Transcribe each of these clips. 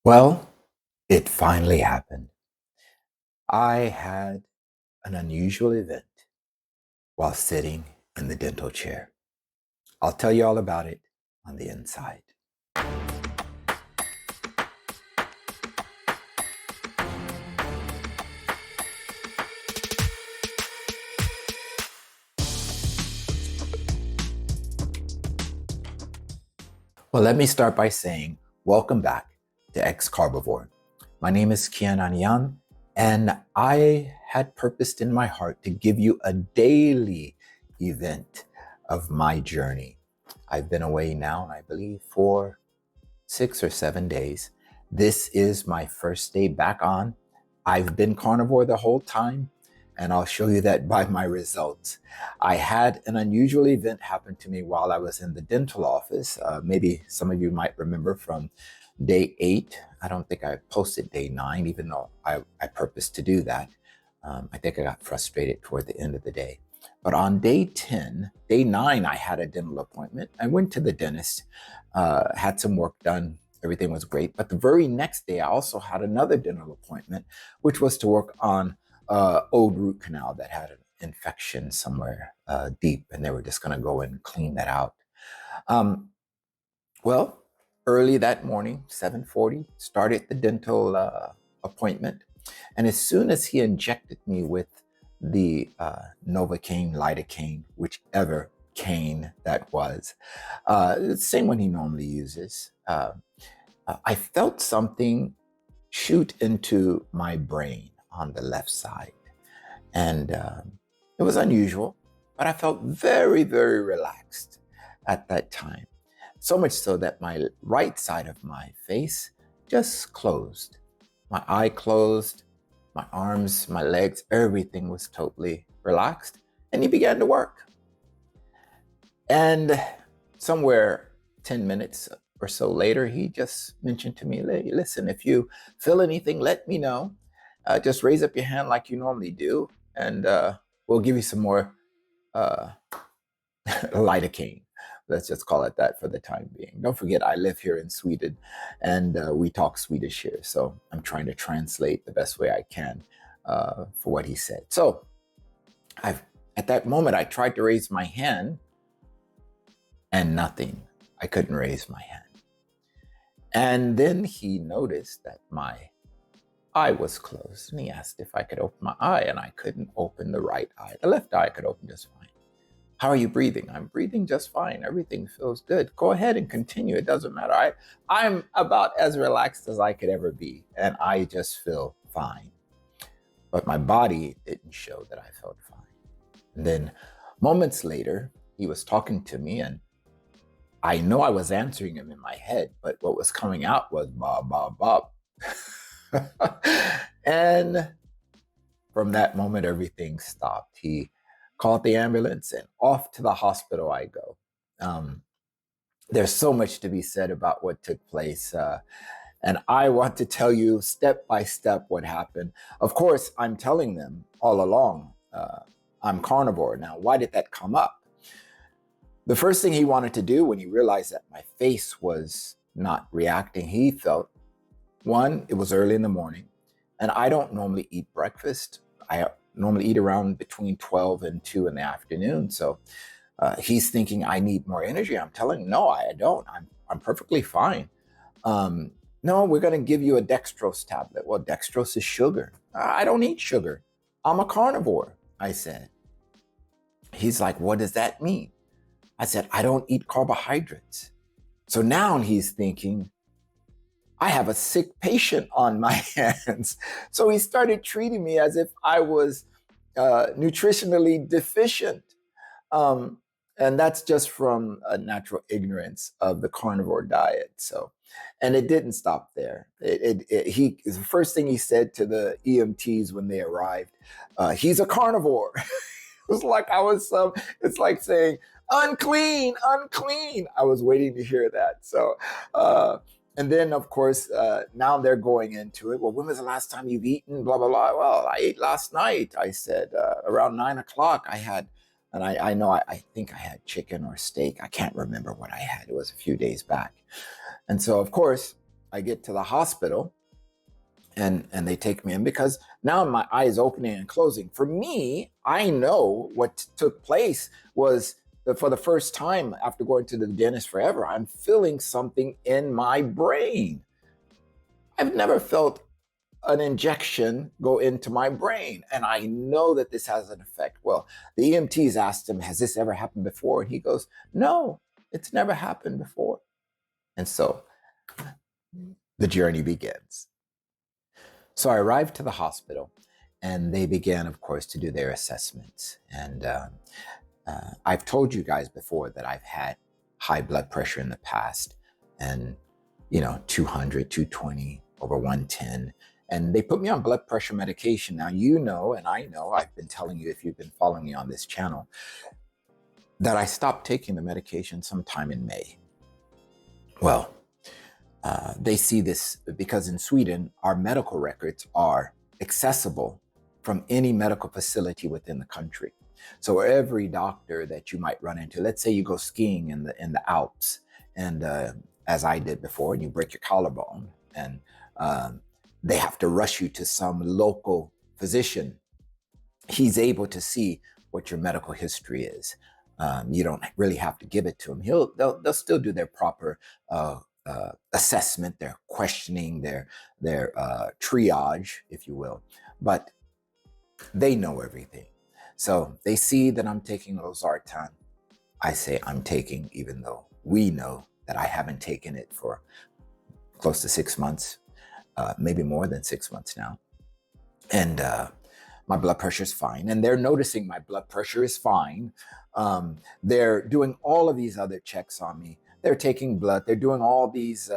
Well, it finally happened. I had an unusual event while sitting in the dental chair. I'll tell you all about it on the inside. Well, let me start by saying welcome back to X-Carbovore. My name is Kian Anyan, and I had purposed in my heart to give you a daily event of my journey. I've been away now, I believe, for 6 or 7 days. This is my first day back on. I've been carnivore the whole time, and I'll show you that by my results. I had an unusual event happen to me while I was in the dental office. Maybe some of you might remember from day 8. I don't think I posted day 9, even though I purposed to do that. I think I got frustrated toward the end of the day. But on day 10, day 9, I had a dental appointment. I went to the dentist, had some work done. Everything was great. But the very next day, I also had another dental appointment, which was to work on old root canal that had an infection somewhere deep, and they were just going to go and clean that out. Um, well, early that morning, 7:40, started the dental appointment. And as soon as he injected me with the Novocaine, lidocaine, whichever cane that was, the same one he normally uses, I felt something shoot into my brain on the left side. And it was unusual, but I felt very, very relaxed at that time. So much so that my right side of my face just closed. My eye closed, my arms, my legs, everything was totally relaxed. And he began to work. And somewhere 10 minutes or so later, he just mentioned to me, listen, if you feel anything, let me know. Just raise up your hand like you normally do, and we'll give you some more uh, lidocaine. Let's just call it that for the time being. Don't forget, I live here in Sweden, and we talk Swedish here, so I'm trying to translate the best way I can for what he said. So at that moment, I tried to raise my hand, and nothing. I couldn't raise my hand. And then he noticed that my eye was closed, and he asked if I could open my eye, and I couldn't open the right eye. The left eye I could open just fine. How are you breathing? I'm breathing just fine. Everything feels good. Go ahead and continue. It doesn't matter. I'm about as relaxed as I could ever be, and I just feel fine. But my body didn't show that I felt fine. And then moments later, he was talking to me, and I know I was answering him in my head, but what was coming out was Bob, Bob, Bob. And from that moment, everything stopped. He called the ambulance, and off to the hospital I go. There's so much to be said about what took place. And I want to tell you step by step what happened. Of course, I'm telling them all along, I'm carnivore. Now, why did that come up? The first thing he wanted to do when he realized that my face was not reacting, he felt, one, it was early in the morning, and I don't normally eat breakfast. I normally eat around between 12 and 2 in the afternoon. So he's thinking I need more energy. I'm telling him, no, I don't. I'm perfectly fine. No, we're going to give you a dextrose tablet. Well, dextrose is sugar. I don't eat sugar. I'm a carnivore, I said. He's like, what does that mean? I said, I don't eat carbohydrates. So now he's thinking, I have a sick patient on my hands. So he started treating me as if I was nutritionally deficient. And that's just from a natural ignorance of the carnivore diet. So, and it didn't stop there. The first thing he said to the EMTs when they arrived, he's a carnivore. It was like it's like saying, unclean, unclean. I was waiting to hear that. So, and then, of course, now they're going into it. Well, when was the last time you've eaten? Blah, blah, blah. Well, I ate last night. I said around 9 o'clock I had, and I know, I think I had chicken or steak. I can't remember what I had. It was a few days back. And so, of course, I get to the hospital and they take me in because now my eye is opening and closing. For me, I know what took place was that for the first time after going to the dentist forever, I'm feeling something in my brain. I've never felt an injection go into my brain, and I know that this has an effect. Well, the EMTs asked him, has this ever happened before? And he goes, no, it's never happened before. And so the journey begins. So I arrived to the hospital, and they began, of course, to do their assessments. And I've told you guys before that I've had high blood pressure in the past, and 200, 220 over 110. And they put me on blood pressure medication. Now, and I know, I've been telling you if you've been following me on this channel, that I stopped taking the medication sometime in May. Well, they see this because in Sweden, our medical records are accessible from any medical facility within the country. So every doctor that you might run into, let's say you go skiing in the Alps, and as I did before, and you break your collarbone, and they have to rush you to some local physician. He's able to see what your medical history is. You don't really have to give it to him. They'll still do their proper assessment, their questioning, their triage, if you will, but they know everything. So they see that I'm taking losartan. I say I'm taking, even though we know that I haven't taken it for close to 6 months, maybe more than 6 months now. And my blood pressure is fine. And they're noticing my blood pressure is fine. They're doing all of these other checks on me. They're taking blood. They're doing all these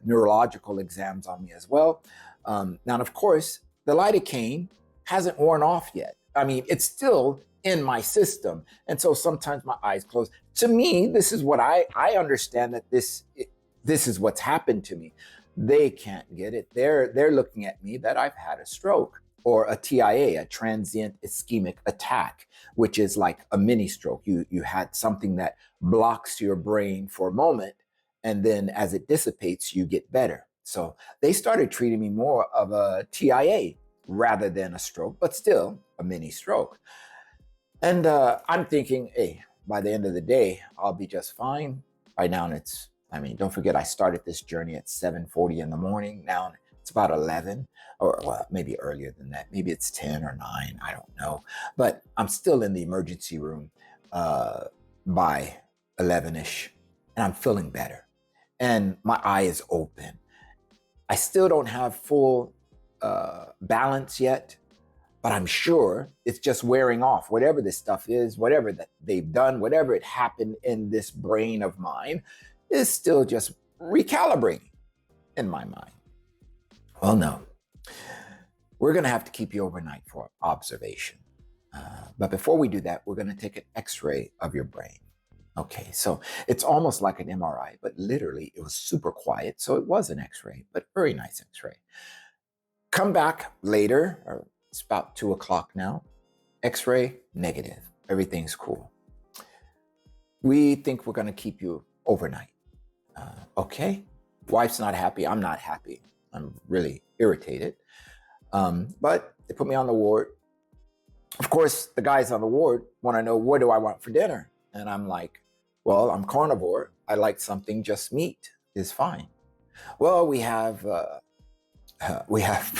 neurological exams on me as well. Now, of course, the lidocaine hasn't worn off yet. I mean, it's still in my system. And so sometimes my eyes close. To me, this is what I understand, that this is what's happened to me. They can't get it. They're looking at me that I've had a stroke, or a TIA, a transient ischemic attack, which is like a mini stroke. You had something that blocks your brain for a moment, and then as it dissipates, you get better. So they started treating me more of a TIA rather than a stroke, but still a mini stroke. And I'm thinking, hey, by the end of the day, I'll be just fine. Right now, don't forget, I started this journey at 7:40 in the morning. Now it's about 11, or well, maybe earlier than that. Maybe it's 10 or 9, I don't know. But I'm still in the emergency room by 11-ish, and I'm feeling better. And my eye is open. I still don't have full balance yet, but I'm sure it's just wearing off. Whatever this stuff is, whatever that they've done, whatever it happened in this brain of mine, is still just recalibrating in my mind. Well, no, we're going to have to keep you overnight for observation. But before we do that, we're going to take an X-ray of your brain. Okay, so it's almost like an MRI, but literally it was super quiet. So it was an X-ray, but very nice X-ray. Come back later, or it's about 2 o'clock now. X-ray negative. Everything's cool. We think we're going to keep you overnight. Okay, wife's not happy. I'm not happy. I'm really irritated. But they put me on the ward. Of course, the guys on the ward want to know, what do I want for dinner? And I'm like, well, I'm carnivore. I like something, just meat is fine. Well, we have pasta, we have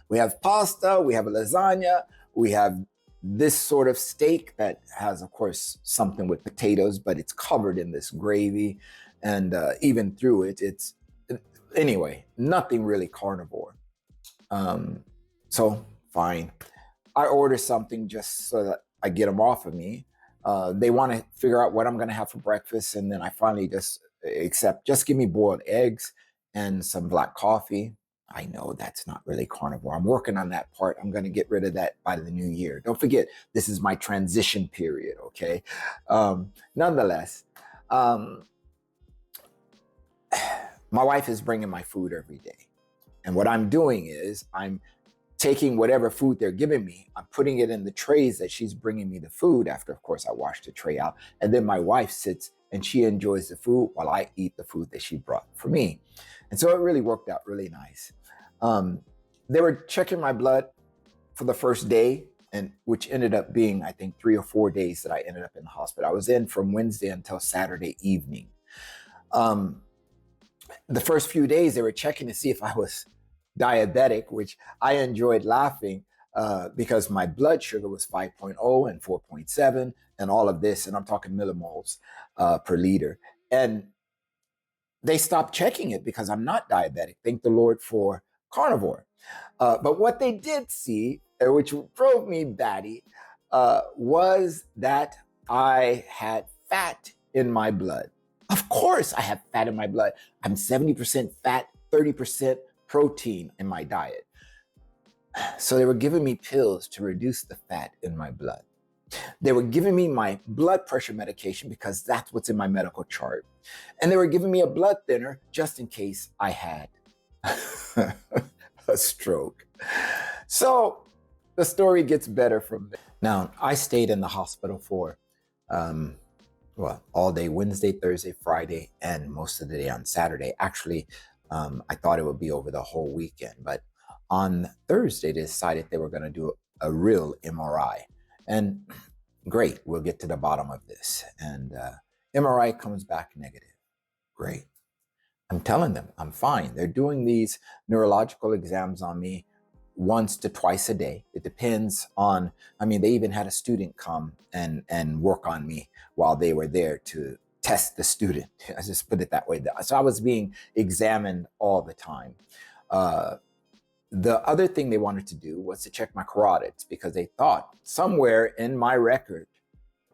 we have a lasagna, we have this sort of steak that has, of course, something with potatoes, but it's covered in this gravy. And even through it, anyway, nothing really carnivore. So fine. I order something just so that I get them off of me. They want to figure out what I'm going to have for breakfast. And then I finally just accept, just give me boiled eggs and some black coffee. I know that's not really carnivore. I'm working on that part. I'm going to get rid of that by the new year. Don't forget, this is my transition period, okay? Nonetheless, my wife is bringing my food every day. And what I'm doing is I'm taking whatever food they're giving me, I'm putting it in the trays that she's bringing me the food after, of course, I wash the tray out. And then my wife sits and she enjoys the food while I eat the food that she brought for me. And so it really worked out really nice. They were checking my blood for the first day, and which ended up being, I think, 3 or 4 days that I ended up in the hospital. I was in from Wednesday until Saturday evening. The first few days, they were checking to see if I was diabetic, which I enjoyed laughing because my blood sugar was 5.0 and 4.7 and all of this, and I'm talking millimoles per liter. And they stopped checking it because I'm not diabetic. Thank the Lord for Carnivore. But what they did see, which drove me batty, was that I had fat in my blood. Of course I have fat in my blood. I'm 70% fat, 30% protein in my diet. So they were giving me pills to reduce the fat in my blood. They were giving me my blood pressure medication because that's what's in my medical chart. And they were giving me a blood thinner just in case I had a stroke. So the story gets better from there. Now, I stayed in the hospital for, all day, Wednesday, Thursday, Friday, and most of the day on Saturday. Actually, I thought it would be over the whole weekend, but on Thursday, they decided they were going to do a real MRI. And great, we'll get to the bottom of this. And MRI comes back negative. Great. I'm telling them I'm fine. They're doing these neurological exams on me once to twice a day. It depends on, they even had a student come and work on me while they were there to test the student. I just put it that way. So I was being examined all the time. The other thing they wanted to do was to check my carotids because they thought somewhere in my record,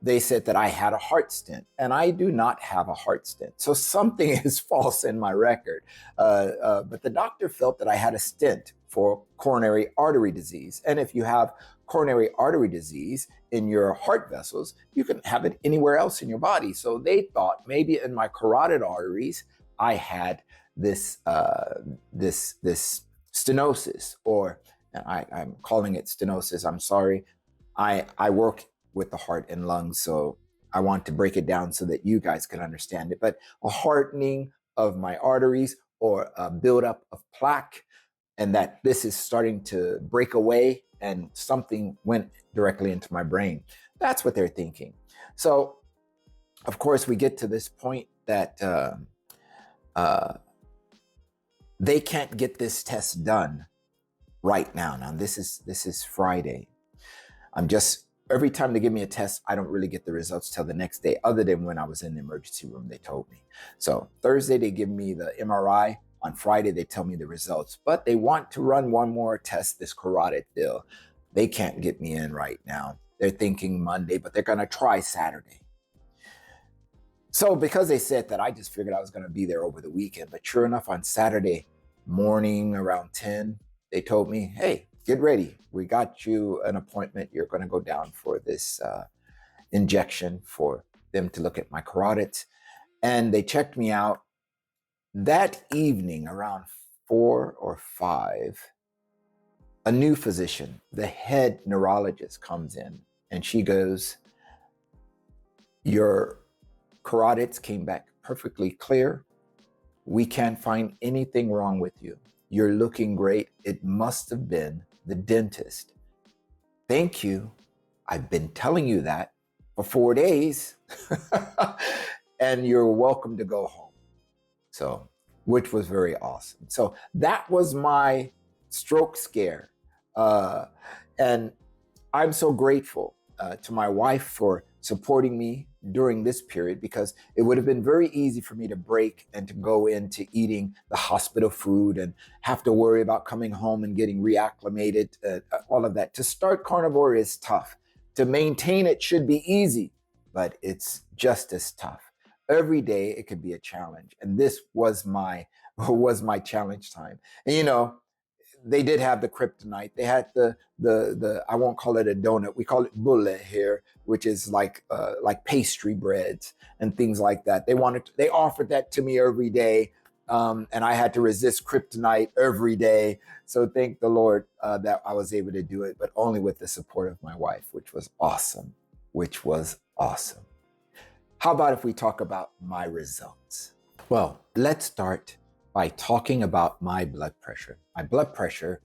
they said that I had a heart stent, and I do not have a heart stent. So something is false in my record. But the doctor felt that I had a stent for coronary artery disease. And if you have coronary artery disease in your heart vessels, you can have it anywhere else in your body. So they thought maybe in my carotid arteries, I had this stenosis, or I'm calling it stenosis. I'm sorry. I work with the heart and lungs, so I want to break it down so that you guys can understand it. But a hardening of my arteries or a buildup of plaque, and that this is starting to break away and something went directly into my brain. That's what they're thinking. So, of course, we get to this point that they can't get this test done right now. Now, this is Friday. Every time they give me a test, I don't really get the results till the next day, other than when I was in the emergency room, they told me. So Thursday, they give me the MRI. On Friday, they tell me the results, but they want to run one more test, this carotid bill. They can't get me in right now. They're thinking Monday, but they're going to try Saturday. So because they said that, I just figured I was going to be there over the weekend. But sure enough, on Saturday morning around 10, they told me, hey, get ready. We got you an appointment. You're going to go down for this injection for them to look at my carotids. And they checked me out. That evening around 4 or 5, a new physician, the head neurologist, comes in and she goes, your carotids came back perfectly clear. We can't find anything wrong with you. You're looking great. It must have been the dentist. Thank you. I've been telling you that for 4 days. And you're welcome to go home. So, which was very awesome. So that was my stroke scare. And I'm so grateful to my wife for supporting me during this period, because it would have been very easy for me to break and to go into eating the hospital food and have to worry about coming home and getting reacclimated, all of that. To start Carnivore is tough. To maintain it should be easy, but it's just as tough. Every day it could be a challenge. And this was my challenge time. And they did have the kryptonite. They had the I won't call it a donut. We call it bulle here, which is like pastry breads and things like that. They offered that to me every day. And I had to resist kryptonite every day. So thank the Lord that I was able to do it, but only with the support of my wife, which was awesome. How about if we talk about my results? Well, let's start by talking about my blood pressure. My blood pressure,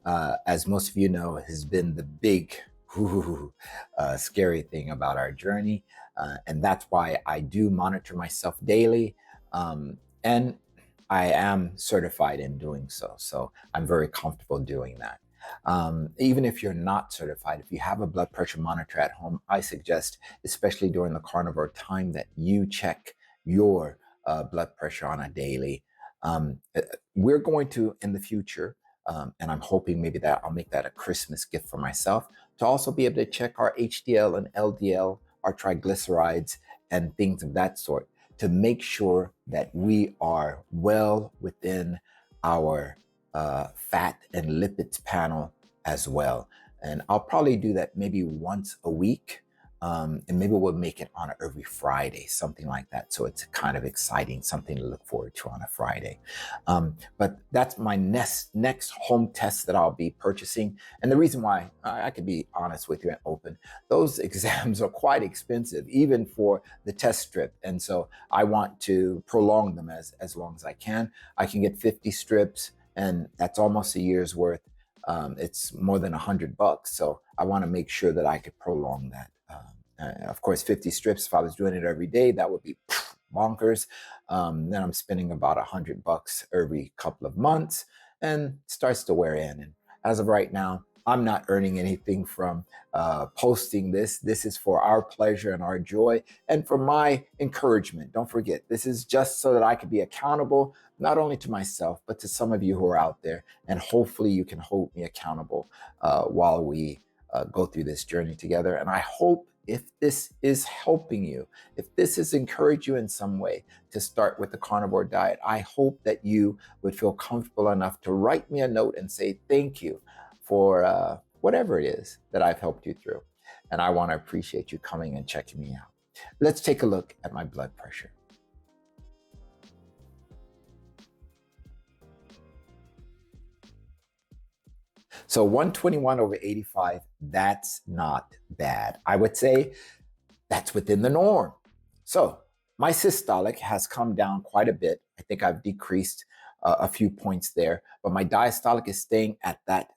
as most of you know, has been the big, scary thing about our journey. And that's why I do monitor myself daily. And I am certified in doing so. So I'm very comfortable doing that. Even if you're not certified, if you have a blood pressure monitor at home, I suggest, especially during the carnivore time, that you check your blood pressure on a daily. We're going to, in the future, and I'm hoping maybe that I'll make that a Christmas gift for myself, to also be able to check our HDL and LDL, our triglycerides, and things of that sort, to make sure that we are well within our fat and lipids panel as well. And I'll probably do that maybe once a week. And maybe we'll make it on every Friday, something like that. So it's kind of exciting, something to look forward to on a Friday. But that's my next home test that I'll be purchasing. And the reason why, I could be honest with you and open, those exams are quite expensive, even for the test strip. And so I want to prolong them as long as I can. I can get 50 strips, and that's almost a year's worth. It's more than $100. So I want to make sure that I could prolong that. Of course, 50 strips, if I was doing it every day, that would be bonkers. Then I'm spending about $100 every couple of months, and starts to wear in. And as of right now, I'm not earning anything from posting this. This is for our pleasure and our joy, and for my encouragement. Don't forget, this is just so that I could be accountable, not only to myself, but to some of you who are out there. And hopefully you can hold me accountable while we go through this journey together. And I hope, if this is helping you, if this has encouraged you in some way to start with the carnivore diet, I hope that you would feel comfortable enough to write me a note and say thank you for whatever it is that I've helped you through. And I want to appreciate you coming and checking me out. Let's take a look at my blood pressure. So 121/85, that's not bad. I would say that's within the norm. So my systolic has come down quite a bit. I think I've decreased a few points there, but my diastolic is staying at that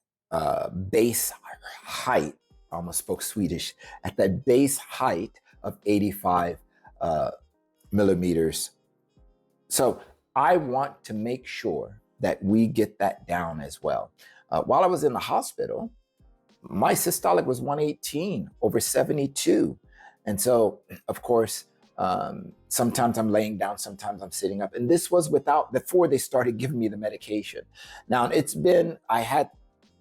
base height. I almost spoke Swedish. At that base height of 85 millimeters. So I want to make sure that we get that down as well. While I was in the hospital, my systolic was 118/72. And so, of course, sometimes I'm laying down, sometimes I'm sitting up. And this was before they started giving me the medication. Now, I had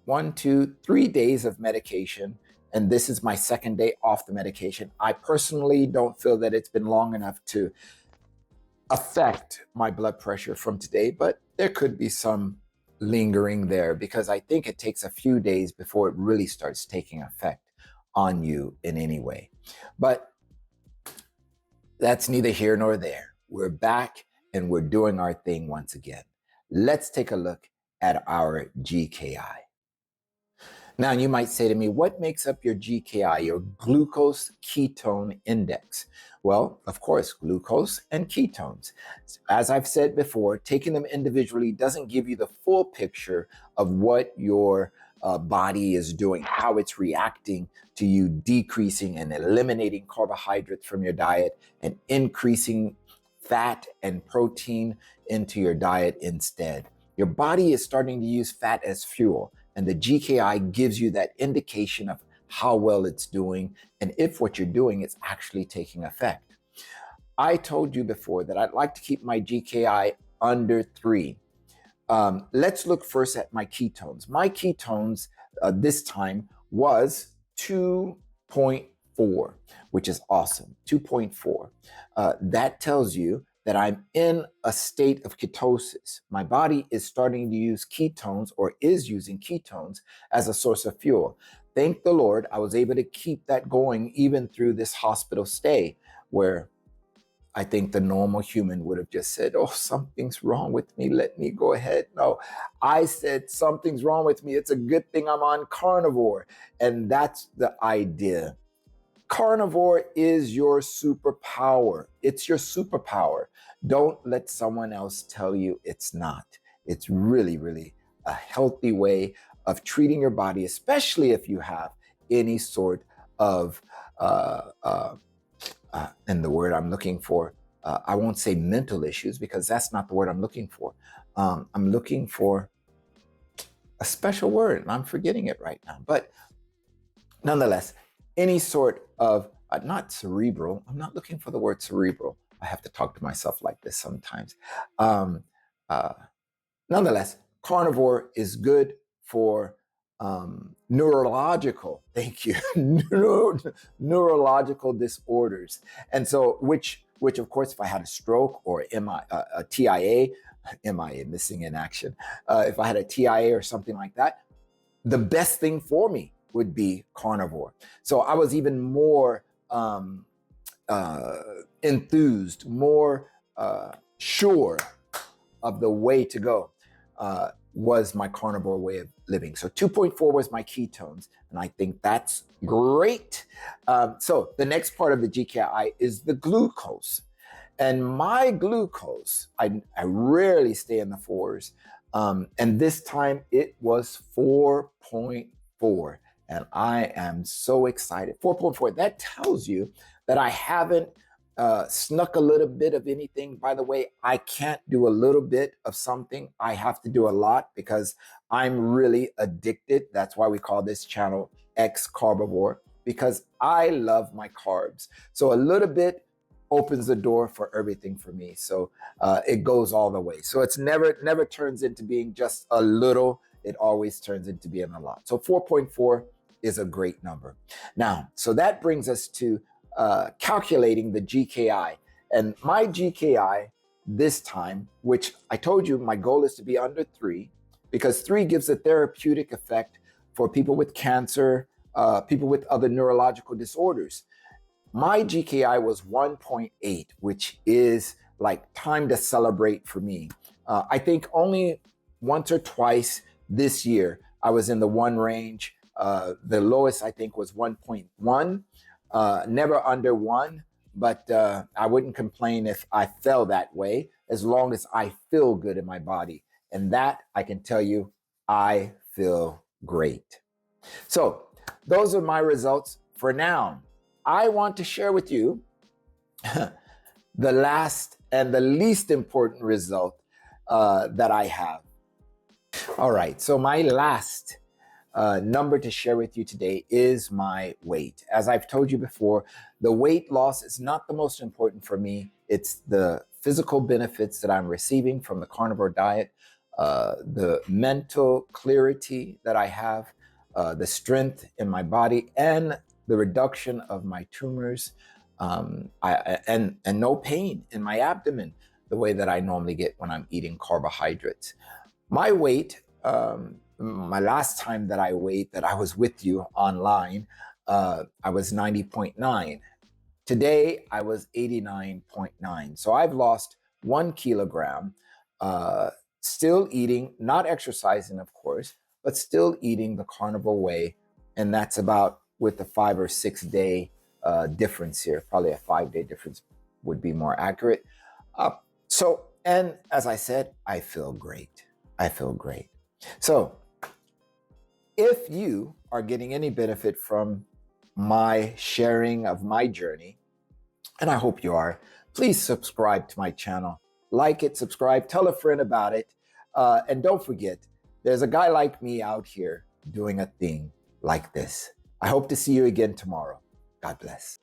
1, 2, 3 days of medication, and this is my second day off the medication. I personally don't feel that it's been long enough to affect my blood pressure from today, but there could be some lingering there, because I think it takes a few days before it really starts taking effect on you in any way. But that's neither here nor there. We're back and we're doing our thing once again. Let's take a look at our GKI. Now, you might say to me, what makes up your GKI, your glucose ketone index? Well, of course, glucose and ketones. As I've said before, taking them individually doesn't give you the full picture of what your body is doing, how it's reacting to you decreasing and eliminating carbohydrates from your diet and increasing fat and protein into your diet instead. Your body is starting to use fat as fuel, and the GKI gives you that indication of how well it's doing and if what you're doing is actually taking effect. I told you before that I'd like to keep my GKI under 3. Let's look first at my ketones. My ketones this time was 2.4, which is awesome. 2.4. That tells you that I'm in a state of ketosis. My body is starting to use ketones, or is using ketones as a source of fuel. Thank the Lord, I was able to keep that going even through this hospital stay, where I think the normal human would have just said, oh, something's wrong with me, let me go ahead. No, I said, something's wrong with me. It's a good thing I'm on carnivore. And that's the idea. Carnivore is your superpower. It's your superpower. Don't let someone else tell you it's not. It's really, really a healthy way of treating your body, especially if you have any sort of, and the word I'm looking for, I won't say mental issues because that's not the word I'm looking for. I'm looking for a special word and I'm forgetting it right now. But nonetheless, any sort of, not cerebral, I'm not looking for the word cerebral. I have to talk to myself like this sometimes. Um, uh, Nonetheless, carnivore is good for neurological, thank you, neurological disorders. And so, which of course, if I had a stroke or a TIA, MIA, missing in action, if I had a TIA or something like that, the best thing for me would be carnivore. So I was even more enthused, more sure of the way to go was my carnivore way of living. So 2.4 was my ketones, and I think that's great. So the next part of the GKI is the glucose. And my glucose, I rarely stay in the fours. And this time it was 4.4. And I am so excited. 4.4, that tells you that I haven't snuck a little bit of anything. By the way, I can't do a little bit of something. I have to do a lot because I'm really addicted. That's why we call this channel X-Carbovore, because I love my carbs. So a little bit opens the door for everything for me. So it goes all the way. So it's never turns into being just a little. It always turns into being a lot. So 4.4 is a great number. Now, so that brings us to calculating the GKI. And my GKI this time, which I told you my goal is to be under 3, because 3 gives a therapeutic effect for people with cancer, people with other neurological disorders. My GKI was 1.8, which is like time to celebrate for me. I think only once or twice this year I was in the 1 range. The lowest I think was 1.1, never under 1, but I wouldn't complain if I fell that way as long as I feel good in my body. And that I can tell you, I feel great. So those are my results for now. I want to share with you the last and the least important result that I have. All right, so my last number to share with you today is my weight. As I've told you before, the weight loss is not the most important for me. It's the physical benefits that I'm receiving from the carnivore diet, the mental clarity that I have, the strength in my body, and the reduction of my tumors, and no pain in my abdomen, the way that I normally get when I'm eating carbohydrates. My weight, my last time that I weighed, that I was with you online, I was 90.9. Today, I was 89.9. So I've lost 1 kilogram, still eating, not exercising, of course, but still eating the carnivore way. And that's about with the 5 or 6 day difference here. Probably a 5-day difference would be more accurate. And as I said, I feel great. I feel great. So if you are getting any benefit from my sharing of my journey, and I hope you are, please subscribe to my channel. Like it, subscribe, tell a friend about it. And don't forget, there's a guy like me out here doing a thing like this. I hope to see you again tomorrow. God bless.